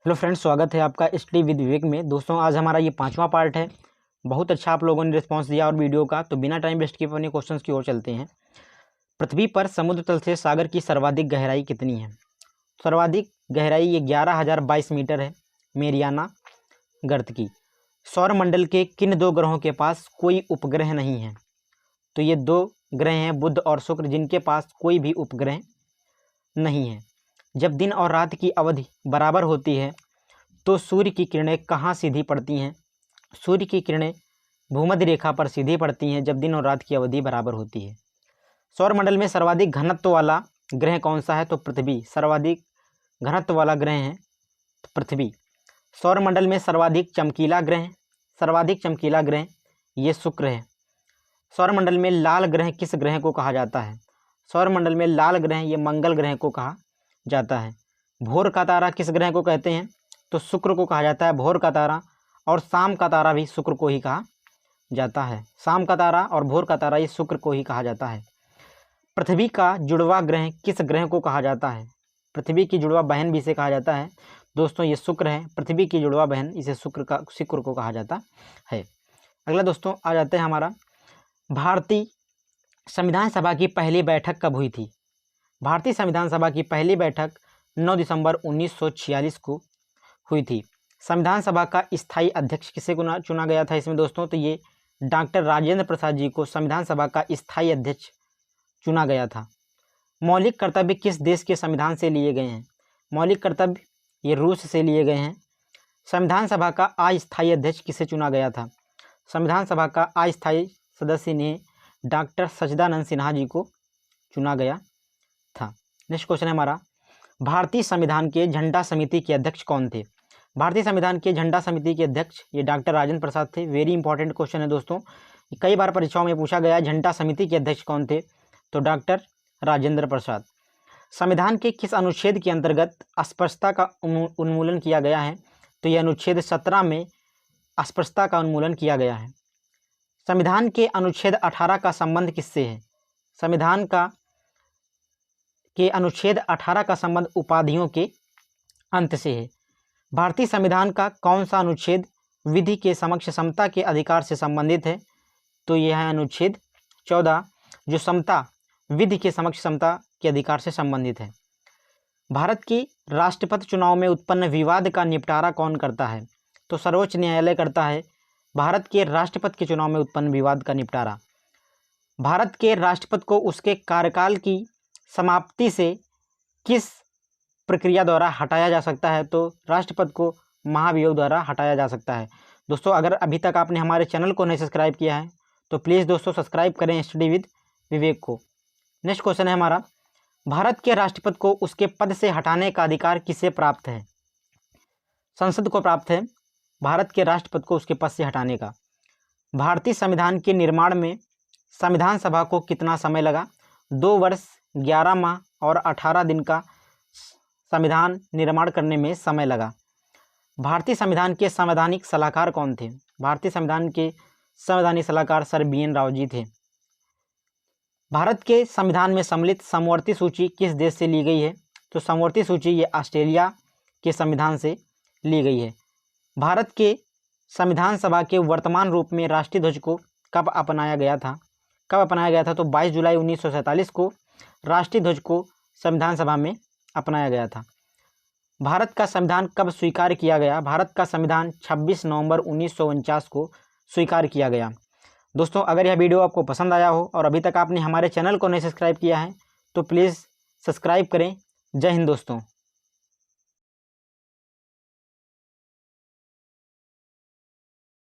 Hello friends, स्वागत है आपका स्टडी विद विवेक में। दोस्तों, आज हमारा ये 5वां पार्ट है। बहुत अच्छा आप लोगों ने रिस्पांस दिया और वीडियो का, तो बिना टाइम वेस्ट किए अपने क्वेश्चंस की ओर चलते हैं। पृथ्वी पर समुद्र तल से सागर की सर्वाधिक गहराई कितनी है? सर्वाधिक गहराई ये 11,022 मीटर है, मेरियाना गर्त की। सौरमंडल के किन दो ग्रहों के पास कोई उपग्रह नहीं है? तो ये दो ग्रह हैं, बुध और शुक्र, जिनके पास कोई भी उपग्रह नहीं है। जब दिन और रात की अवधि बराबर होती है तो सूर्य की किरणें कहाँ सीधी पड़ती हैं? सूर्य की किरणें भूमध्य रेखा पर सीधी पड़ती हैं जब दिन और रात की अवधि बराबर होती है। सौरमंडल में सर्वाधिक घनत्व वाला ग्रह कौन सा है? तो पृथ्वी सर्वाधिक घनत्व वाला ग्रह है, तो पृथ्वी। सौरमंडल में सर्वाधिक चमकीला ग्रह ये शुक्र है। सौरमंडल में लाल ग्रह किस ग्रह को कहा जाता है? सौरमंडल में लाल ग्रह ये मंगल ग्रह को कहा जाता है। भोर का तारा किस ग्रह को कहते हैं? तो शुक्र को कहा जाता है भोर का तारा, और शाम का तारा भी शुक्र को ही कहा जाता है। शाम का तारा और भोर का तारा ये शुक्र को ही कहा जाता है। पृथ्वी का जुड़वा ग्रह किस ग्रह को कहा जाता है? पृथ्वी की जुड़वा बहन भी इसे कहा जाता है। दोस्तों, ये शुक्र है, पृथ्वी की जुड़वा बहन, इसे शुक्र को कहा जाता है। अगला दोस्तों आ जाते हैं हमारा, भारतीय संविधान सभा की पहली बैठक कब हुई थी? भारतीय संविधान सभा की पहली बैठक 9 दिसंबर 1946 को हुई थी। संविधान सभा का स्थायी अध्यक्ष किसे चुना गया था इसमें दोस्तों? तो ये डॉक्टर राजेंद्र प्रसाद जी को संविधान सभा का स्थायी अध्यक्ष चुना गया था। मौलिक कर्तव्य किस देश के संविधान से लिए गए हैं? मौलिक कर्तव्य ये रूस से लिए गए हैं। संविधान सभा का अस्थायी अध्यक्ष किसे चुना गया था? संविधान सभा का अस्थायी सदस्य ने डॉक्टर सच्चिदानंद सिन्हा जी को चुना गया था। नेक्स्ट क्वेश्चन है हमारा, भारतीय संविधान के झंडा समिति के अध्यक्ष कौन थे? भारतीय संविधान के झंडा समिति के अध्यक्ष ये डॉक्टर राजेंद्र प्रसाद थे। वेरी इंपॉर्टेंट क्वेश्चन है दोस्तों, कई बार परीक्षाओं में पूछा गया है। झंडा समिति के अध्यक्ष कौन थे? तो डॉक्टर राजेंद्र प्रसाद। संविधान के किस अनुच्छेद के अंतर्गत अस्पृश्यता का उन्मूलन किया गया है? तो यह अनुच्छेद 17 में अस्पृश्यता का उन्मूलन किया गया है। संविधान के अनुच्छेद 18 का संबंध किससे है? संविधान के अनुच्छेद 18 का संबंध उपाधियों के अंत से है। भारतीय संविधान का कौन सा अनुच्छेद विधि के समक्ष समता के अधिकार से संबंधित है? तो यह है अनुच्छेद 14, जो समता विधि के समक्ष समता के अधिकार से संबंधित है। भारत की राष्ट्रपति चुनाव में उत्पन्न विवाद का निपटारा कौन करता है? तो सर्वोच्च न्यायालय करता है भारत के राष्ट्रपति के चुनाव में उत्पन्न विवाद का निपटारा। भारत के राष्ट्रपति को उसके कार्यकाल की समाप्ति से किस प्रक्रिया द्वारा हटाया जा सकता है? तो राष्ट्रपति को महाभियोग द्वारा हटाया जा सकता है। दोस्तों, अगर अभी तक आपने हमारे चैनल को नहीं सब्सक्राइब किया है तो प्लीज़ दोस्तों सब्सक्राइब करें स्टडी विद विवेक को। नेक्स्ट क्वेश्चन है हमारा, भारत के राष्ट्रपति को उसके पद से हटाने का अधिकार किसे प्राप्त है? संसद को प्राप्त है भारत के राष्ट्रपति को उसके पद से हटाने का। भारतीय संविधान के निर्माण में संविधान सभा को कितना समय लगा? 2 वर्ष 11 माह और 18 दिन का संविधान निर्माण करने में समय लगा। भारतीय संविधान के संवैधानिक सलाहकार कौन थे? भारतीय संविधान के संवैधानिक सलाहकार सर BN राव जी थे। भारत के संविधान में सम्मिलित समवर्ती सूची किस देश से ली गई है? तो समवर्ती सूची ये ऑस्ट्रेलिया के संविधान से ली गई है। भारत के संविधान सभा के वर्तमान रूप में राष्ट्रीय ध्वज को कब अपनाया गया था? तो 22 जुलाई 1947 को राष्ट्रीय ध्वज को संविधान सभा में अपनाया गया था। भारत का संविधान कब स्वीकार किया गया? भारत का संविधान 26 नवंबर 1949 को स्वीकार किया गया। दोस्तों, अगर यह वीडियो आपको पसंद आया हो और अभी तक आपने हमारे चैनल को नहीं सब्सक्राइब किया है तो प्लीज़ सब्सक्राइब करें। जय हिंद दोस्तों।